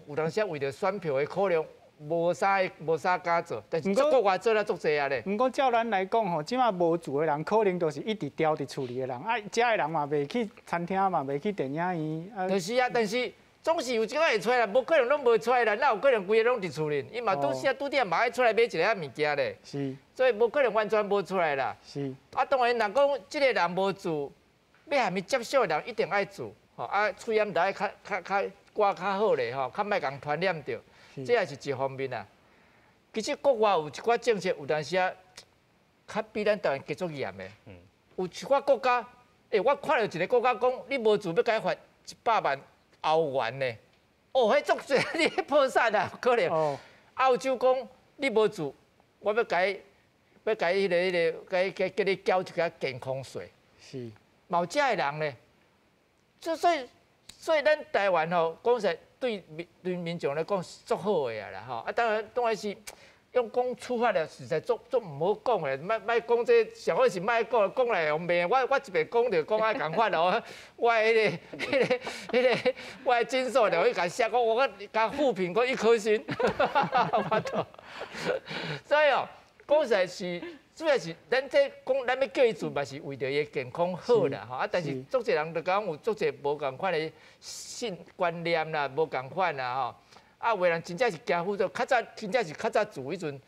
有当时为着选票的考量，无啥敢做，但是国外做了足济啊咧。不过照咱来讲吼，即马无住的人，可能都是一直刁伫厝里的人，啊，食的人嘛袂去餐厅嘛，袂去电影院。就是啊，但是总是有一个会出来，无可能拢无出来啦，哪有可能规个拢伫厝里？伊嘛拄点嘛爱出来买一个物件咧。是。所以无可能完全无出来啦。是。啊，当然，若讲即个人无住，要下面接受的人一定爱住，吼啊，喙炎就爱较挂较好咧，吼，较莫共传染着。这也是一方面啊。其实国外有一寡政策，有当时啊，较比咱台湾加足严的。有一寡国家，我看到一个国家讲，你无住要该罚100万欧元呢。哦，迄足济，你破产啊，可能。澳洲讲你无住，我要改迄个，给你交一个健康税。是。有这的人呢，所以咱台湾吼，讲实对民众来讲足好个啦吼。啊，当然是用讲处罚了，实在足唔好讲诶。莫讲这上好是莫讲来方便。我一边讲就讲啊共款哦。我迄个我的诊所就去甲写讲，我甲负评过1颗星。所以哦，讲实在是。主要是咱这讲，咱要叫伊做嘛，是为着伊健康好啦，吼啊！但是足侪人就讲有足侪无共款的性观念啦，无共款啦，吼啊！有的人真正是惊副作用，真正是较早做迄阵，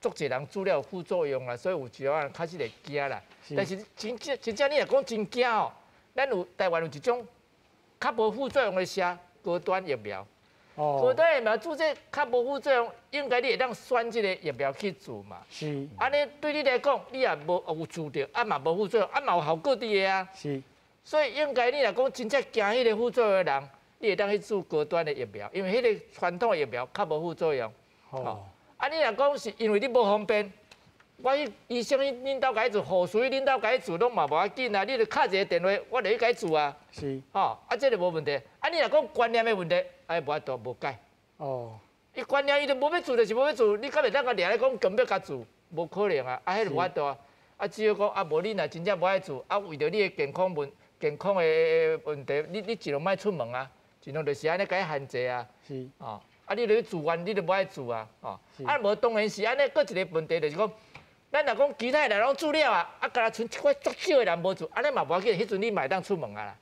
足侪人煮了有副作用啦，所以有一种人开始会惊啦。但是真正你若讲真惊吼，咱有台湾有一种较无副作用的写高端疫苗。高端疫苗做这较无副作用，应该你会当选这个疫苗去做嘛？是。安尼对你来讲，你也无有做着，啊嘛无副作用，啊嘛有效果伫个啊。是。所以应该你若讲真正惊迄个副作用的人，你会当去做高端的疫苗，因为迄个传统的疫苗较无副作用。哦。啊，你若讲是因为你无方便，我医生恁兜甲伊做，护士恁兜甲伊做，拢嘛无要紧啊。你著敲一个电话，我就去甲伊做啊。是。吼，啊，这个无问题。啊，你若讲观念的问题。哎，无法度无改。哦，伊观念伊就无要做，就是无要做。你敢会当甲掠来讲，强要甲做，无可能啊！啊，迄无法度啊！啊，只要讲啊，无你若真正无爱做，啊，为着你的健康的问题，你尽量莫出门啊，尽量就是安尼甲伊限制啊。是。哦，啊，你著去自愿，你著无爱做啊。哦。啊，无当然是安尼，佫一个问题就是讲，咱若讲其他人拢做了啊，啊，敢若剩一寡足少的人无做，安尼嘛无要紧，迄阵你嘛会当出门啊啦。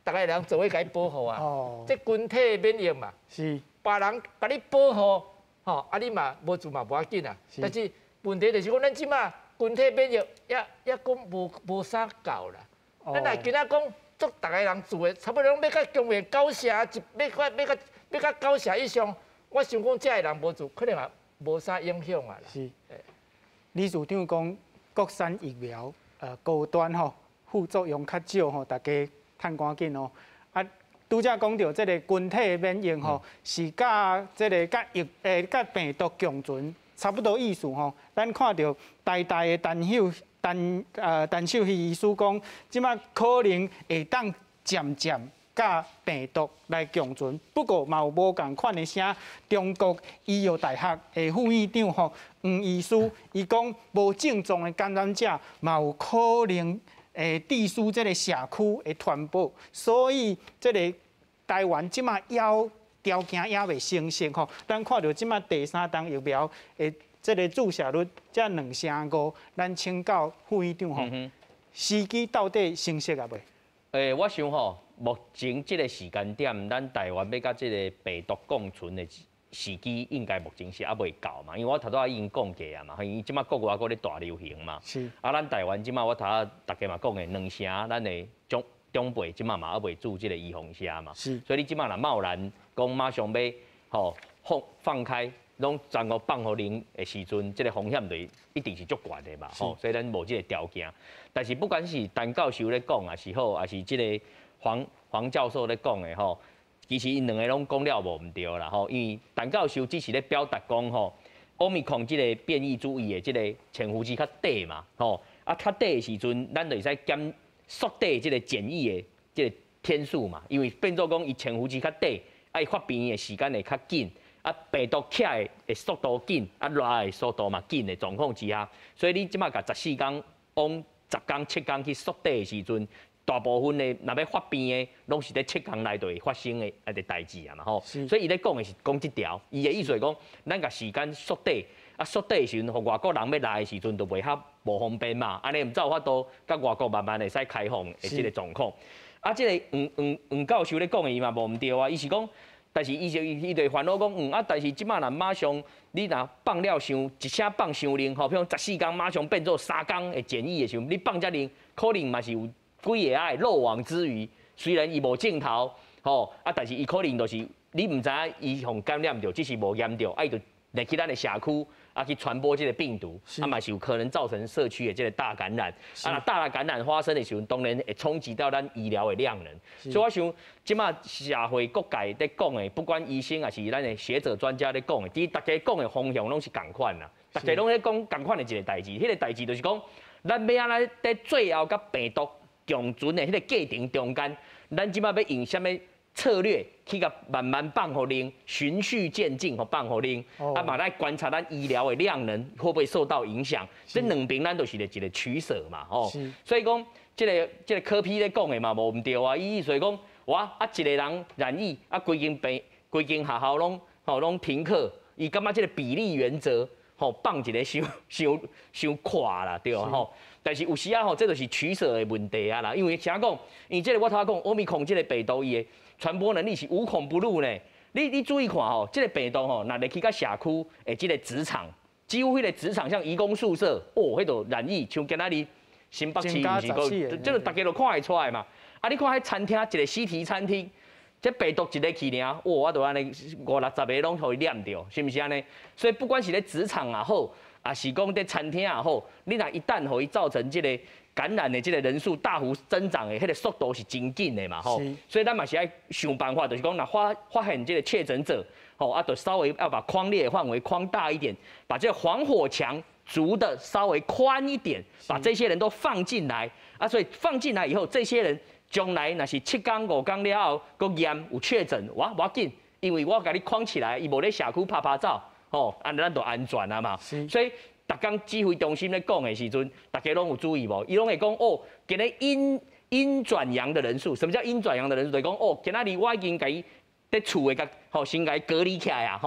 大家人做伙甲伊保护啊，这群体免疫嘛，是别人甲你保护，吼，啊你嘛无做嘛无要紧啊。但是问题就是讲，咱即马群体免疫也讲无啥够啦。咱若今仔讲足大家人做的，差不多拢要甲公园9社，要甲9社以上，我想讲，这人无做，可能也无啥影响啊啦。是。理事长讲，国产疫苗高端吼，副作用较少吼，大家。趁赶紧哦！啊，拄则讲到这个群体免疫吼，是甲这个甲病毒共存差不多意思吼。咱看到台大的陈秀熙医师讲，即马可能会当渐渐甲病毒来共存。不过嘛有无共款的声，中国医药大学的副院长吼黄医师，伊讲无症状的感染者嘛有可能。地区这个社区的传播，所以这个台湾即马要条件也未成熟吼。咱看到即马第3档疫苗的这个注射率才2.5%，咱请教副院长吼，时机到底成熟啊未？我想吼，目前这个时间点，咱台湾要甲这个病毒共存的时机，应该目前是还未到嘛。因为我头拄已经讲过啊嘛，因为即马国外搁咧大流行嘛。是。啊，咱台湾即马我头大家嘛讲的两城，咱的中辈即马嘛还未做这个预防针嘛。是。所以你即马若贸然讲马上要放开。拢全国放互零的时阵，这个风险就一定是足悬的嘛，所以咱无这个条件。但是不管是陈教授咧讲也是好，还是这个黄教授咧讲的吼，其实因两个拢讲了无毋对啦吼，因为陈教授只是咧表达讲吼，Omicron这个变异株伊的这个潜伏期较短嘛，吼，啊较短的时阵，咱就会使缩短这个检疫的这个天数嘛，因为变做讲伊潜伏期较短，啊伊发病的时间会较紧。啊，病毒起来的速度紧，啊来的速度嘛紧的状况之下，所以你即马甲14天往10天、7天去缩短的时阵，大部分的若要发病的，拢是在7天内就会发生的个代志啊嘛吼。所以伊咧讲的是讲即条，伊的意思是讲，咱甲时间缩短，啊缩短的时阵，互外国人要来的时阵，就袂较无方便嘛。安尼毋才有法度，甲外国慢慢会使开放的即个状况。啊，即个黄教授咧讲的伊嘛无毋对啊，伊是讲。但是伊就烦恼讲，但是即马若马上你若放了一声放伤灵，吼，比如14天马上变做3天的检疫的时候，你放遮灵，可能嘛是有几个爱漏网之鱼。虽然伊无镜头，吼，但是伊可能就是你毋知影伊互感染着，只是无严重，伊就入去咱的社区。去传播这个病毒，嘛是有可能造成社区的这个大感染。大感染发生的时候，当然会冲击到咱医疗的量能。所以我想，即马社会各界在讲的，不管医生还是咱的学者专家在讲的，其实大家讲的方向拢是共款啦。大家拢在讲共款的一个代志，迄个代志就是讲，咱要安尼在最后甲病毒共存的迄个过程中间，咱即马要用什么策略去甲慢慢放互零，循序渐进互放互零，嘛来观察咱医疗的量能会不会受到影响。这两边咱都是一个取舍嘛，所以讲，这个柯 P 咧讲的嘛无毋对啊，意思是讲，一个人染疫，规间学校拢停课，伊感觉这个比例原则放一个伤垮啦，对吼。但是有时这就是取舍的问题啊啦，因为啥讲？因为这个我头讲，Omicron这个病毒伊的传播能力是无孔不入呢。你注意看这个病毒若入去到社区的这个职场，几乎迄个职场像移工宿舍，迄度染疫，像今仔日新北市毋是个，这个大家都看会出来嘛。你看迄餐厅，一个西提餐厅，这病毒一个去尔，我都安尼50-60个拢互伊染着，是毋是安尼？所以不管是咧职场也好，也是讲在餐厅也好，你若一旦互伊造成这个感染的这个人数大幅增长的，迄个速度是真紧的嘛吼。所以咱嘛是爱想办法，就是讲若发现这个确诊者，就稍微要把匡列范围扩大一点，把这个防火墙筑的稍微宽一点，把这些人都放进来所以放进来以后，这些人将来若是7天5天了后，佫验有确诊，无要紧，因为我甲你框起来，伊无咧社区拍照。咱就安全啊嘛，所以逐工指挥中心咧讲的时阵，大家拢有注意无？伊拢会讲今日阴转阳的人数，什么叫阴转阳的人数？就是讲今仔日我已经甲伊在厝的先甲伊隔离起来啊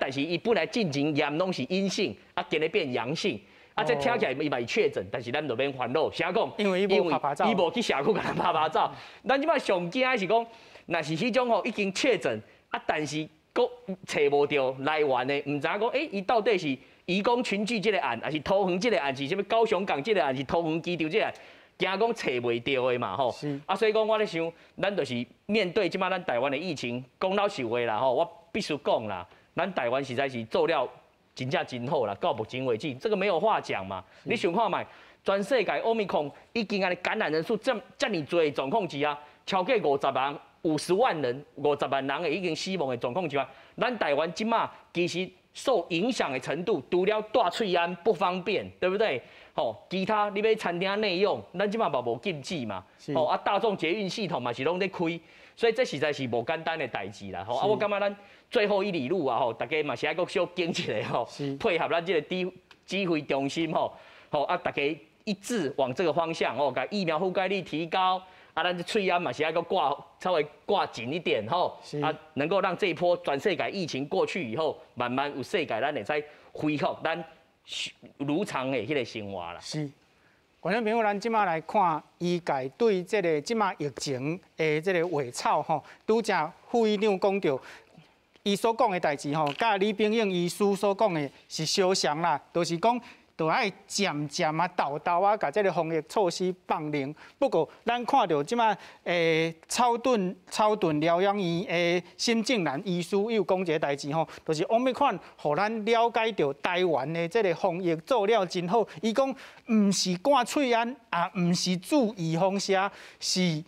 但是伊本来进前验拢是阴性，今日变阳性，这听起来伊嘛是确诊，但是咱就免烦恼，啥讲？因为伊无拍照，伊无去社区甲咱拍照。咱即摆上惊的是讲，若是迄种已经确诊但是佫找无到来源的，唔知影讲，伊到底是移工群聚这个案，还是桃园这个案，是什么高雄港这个案，是桃园机场这个案，惊讲找袂到的嘛吼。所以讲我咧想，咱就是面对即摆咱台湾的疫情，讲老实话啦我必须讲啦，咱台湾实在是做了真正真好啦，到目前为止，这个没有话讲嘛。你想看卖，全世界Omicron已经安尼感染人数这么多的状况之下，超过50万。50万人、50万人已经死亡的状况之下，咱台湾即马其实受影响的程度，除了大喙安不方便，对不对？其他你要餐厅内用，咱即马嘛无禁止嘛。大众捷运系统嘛是拢在开，所以这实在是无简单的代志啦。我感觉咱最后一里路啊，大家嘛是爱搁小经一下配合咱这个指挥中心大家一致往这个方向把疫苗覆盖率提高。咱这喙安嘛是要稍微挂紧一点能够让这一波全世界疫情过去以后，慢慢有世界咱会使恢复咱如常的迄个生活啦。是，观众朋友，咱即马来看，医界对即个即马疫情的即个尾草吼，拄则副院长讲到，伊所讲的代志吼，甲李炳英医师所讲的是相像啦，就是讲。就爱渐渐啊、豆豆啊，甲这个防疫措施放零。不过，咱看到即马超顿疗养院的沈正南医师又讲一个代志吼，就是欧美款，互咱了解到台湾的这个防疫做了真好。伊讲，毋是挂喙安，也毋是注预防针，是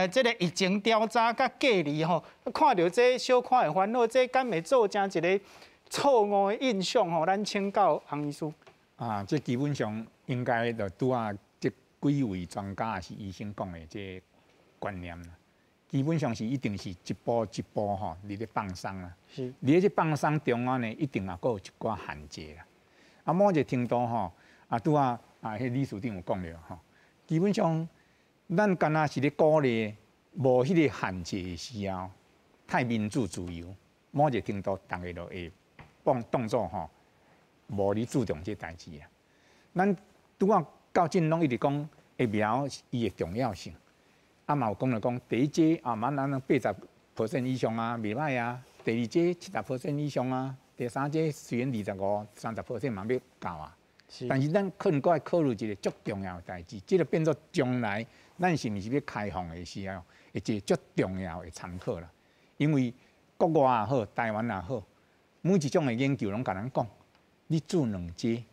这个疫情调查甲隔离吼。看到这小可的烦恼，这敢会做成一个错误的印象吼？咱请教洪医师。这基本上应该就拄啊，这几位专家是医生讲的这观念啦。基本上是一定是一步一步吼，你咧放松啦。是。你咧这放松中啊呢，一定也佫有一寡限制啦。某一个程度吼，拄啊迄理事长有讲了吼，基本上咱干那是咧鼓励无迄个限制的时候，太民主自由，某一个程度大家就会当作吼。无你注重这代志啊！咱拄啊到今拢一直讲疫苗伊的重要性，嘛有讲第一剂咱80% 以上啊，袂歹啊；第二剂70% 以上啊；第三剂虽然25-30% 嘛要到啊。但是咱可能搁要考虑一个足重要的代志，这个变作将来咱是毋是要开放的时候，一个足重要的参考啦。因为国外也好，台湾也好，每一种的研究拢甲咱讲。你注2剂，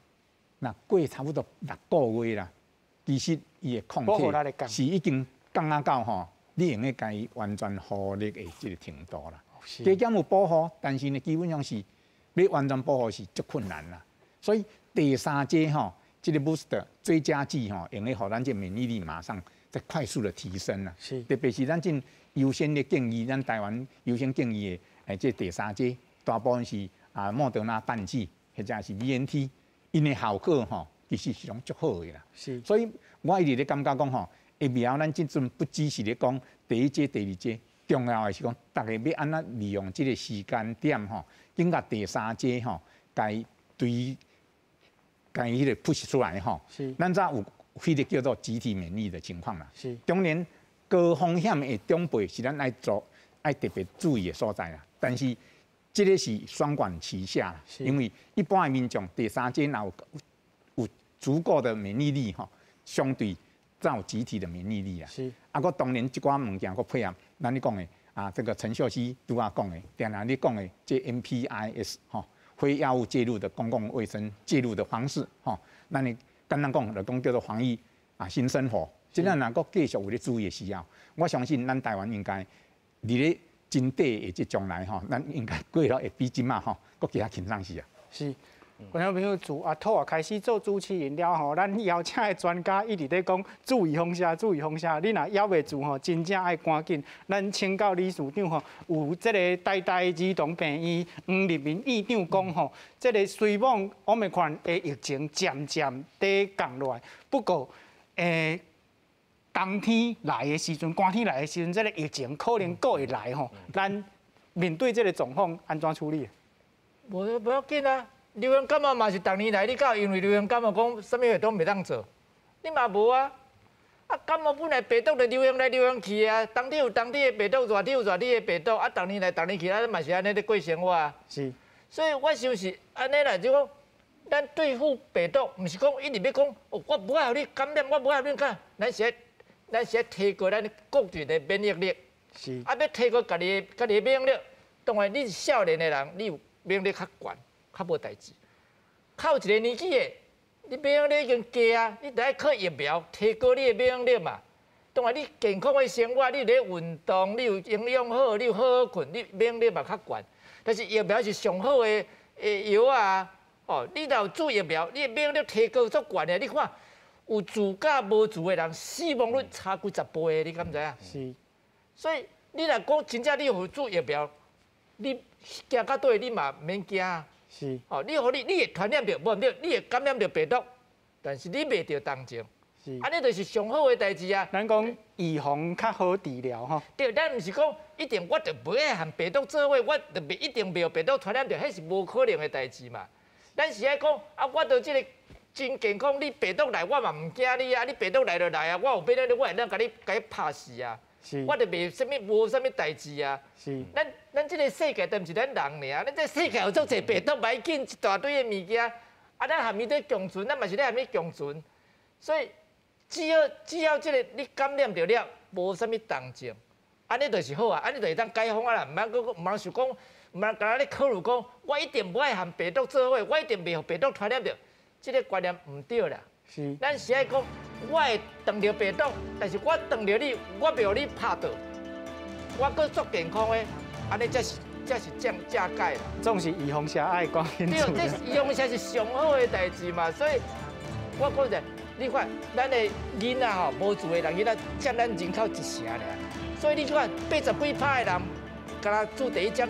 那过差不多6个月啦，其实伊的抗体是已经降啊到吼，你用个甲伊完全护力的这个程度啦。加减有保护，但是呢，基本上是要完全保护是足困难啦。所以第3剂吼，这个 booster 追加剂吼，用来互咱这免疫力马上再快速的提升啦。特别是咱这优先的建议，咱台湾优先建议的这第3剂，大部分是莫德纳半剂。或者是 BNT， 因的效果吼，其实是拢足好的啦。所以我一直咧感觉讲吼，疫苗咱即阵不只是咧讲第1剂、第2剂，重要的是讲，大家要安怎利用这个时间点吼，经过第3剂吼，该迄个 push 出来吼。咱早有迄个叫做集体免疫的情况啦。当然，高风险的长辈是咱爱特别注意的所在啦。但是这个是双管齐下，因为一般的民众第3剂有足够的免疫力吼，相对才有集体的免疫力啊。我当然这寡物件佫配合咱你讲的这个陈秀熙拄仔讲的，定然你讲的这 MPIS 吼，非药物介入的公共卫生介入的方式吼，咱你简单讲就讲叫做防疫新生活。即咱若佫继续有咧注意的时候，我相信咱台湾应该伫咧。真短的即将来吼，咱应该过了会比即马吼，佫其他轻松些啊。是，观众朋友自土开始做主持人了吼，咱邀请的专家一直在讲注意风险，注意风险。你若邀袂住吼，真正爱赶紧。咱请教理事长吼，有即个台大儿童病院黄立民院长讲吼，即个虽往Omicron的疫情渐渐在降落来，不过冬天来的时阵，寒天来的时阵，这个疫情可能佫会来吼。咱面对这个状况，安怎处理？无要紧啊，流行感冒嘛是逐年来，你敢因为流行感冒讲啥物活动袂当做？你嘛无啊？感冒本来病毒就流行来流行去啊，冬天有冬天的病毒，热天有热天的病毒，逐年来逐年去，咱嘛是安尼咧过生活啊。是。所以我想是安尼啦，就讲咱对付病毒，毋是讲一直要讲，我不爱互你感染，我不爱互你感，咱是提高咱个人的免疫力，是要提高家己的免疫力。当然，你是少年的人，你有免疫力较悬，较无代志。靠一个年纪的，你免疫力已经低啊，你得靠疫苗提高你的免疫力嘛。当然，你健康的生活，你咧运动，你有营养好，你有好好困，你免疫力嘛较悬。但是疫苗是上好的药啊，你若有注疫苗，你的免疫力提高足悬的，你看。有自甲无自的人，死亡率差几10倍，你敢知影？是。所以你若讲真正你有注疫苗，你行到对，你嘛免惊。是。你会传染着，无毋对，你会感染着病毒，但是你袂着重症。是。安尼就是上好的代志啊。咱讲预防较好治疗吼。对，咱毋是讲一定我着袂爱和病毒做伙，我着一定袂有病毒传染着，迄是无可能的代志嘛。咱是爱讲我着即个。真健康，你病毒来我嘛唔惊你啊，你病毒来就来啊，我有病毒我会当甲你拍死啊，我就无啥物代志啊。是，咱这个世界都唔是咱人尔，咱这世界有足侪病毒，歹紧一大堆的物件，啊，咱含伊在共存，咱嘛是咧含伊共存，所以只要这个你感染着了，无啥物动静，安尼就是好啊，安尼就会当解封啊啦，唔通想讲，唔通甲咧考虑讲，我一定不爱含病毒做伙，我一定袂互病毒传染着，这个观念唔对啦。是，咱是爱讲，我会撞着病毒，但是我撞着你，我袂互你拍到，我搁足健康的，安尼才是正解啦。总是预防下爱讲清楚。对，这预防下是上好的代志嘛，所以我讲者，你看咱的囡仔吼，无住的人囡仔占咱人口1成尔，所以你看80几%的人，敢若注第一针。